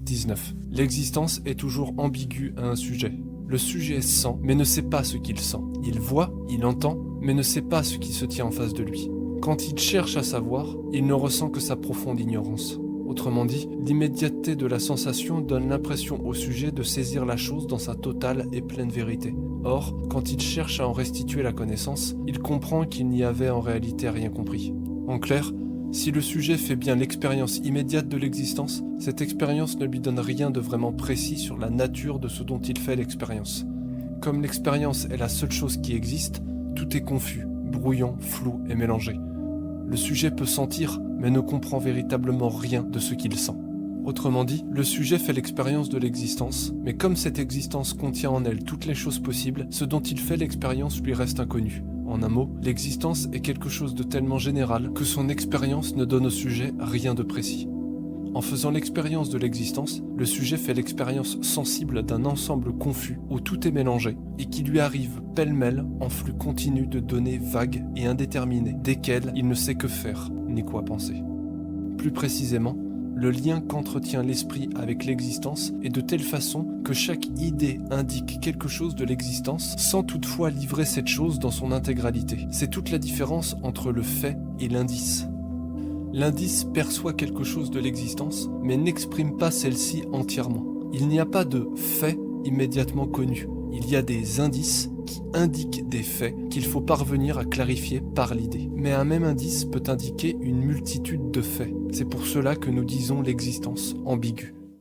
19. L'existence est toujours ambiguë à un sujet. Le sujet sent, mais ne sait pas ce qu'il sent. Il voit, il entend, mais ne sait pas ce qui se tient en face de lui. Quand il cherche à savoir, il ne ressent que sa profonde ignorance. Autrement dit, l'immédiateté de la sensation donne l'impression au sujet de saisir la chose dans sa totale et pleine vérité. Or, quand il cherche à en restituer la connaissance, il comprend qu'il n'y avait en réalité rien compris. En clair, si le sujet fait bien l'expérience immédiate de l'existence, cette expérience ne lui donne rien de vraiment précis sur la nature de ce dont il fait l'expérience. Comme l'expérience est la seule chose qui existe, tout est confus, brouillon, flou et mélangé. Le sujet peut sentir, mais ne comprend véritablement rien de ce qu'il sent. Autrement dit, le sujet fait l'expérience de l'existence, mais comme cette existence contient en elle toutes les choses possibles, ce dont il fait l'expérience lui reste inconnu. En un mot, l'existence est quelque chose de tellement général que son expérience ne donne au sujet rien de précis. En faisant l'expérience de l'existence, le sujet fait l'expérience sensible d'un ensemble confus où tout est mélangé et qui lui arrive pêle-mêle en flux continu de données vagues et indéterminées, desquelles il ne sait que faire ni quoi penser. Plus précisément, le lien qu'entretient l'esprit avec l'existence est de telle façon que chaque idée indique quelque chose de l'existence sans toutefois livrer cette chose dans son intégralité. C'est toute la différence entre le fait et l'indice. L'indice perçoit quelque chose de l'existence, mais n'exprime pas celle-ci entièrement. Il n'y a pas de fait immédiatement connu. Il y a des indices qui indiquent des faits qu'il faut parvenir à clarifier par l'idée. Mais un même indice peut indiquer une multitude de faits. C'est pour cela que nous disons l'existence ambiguë.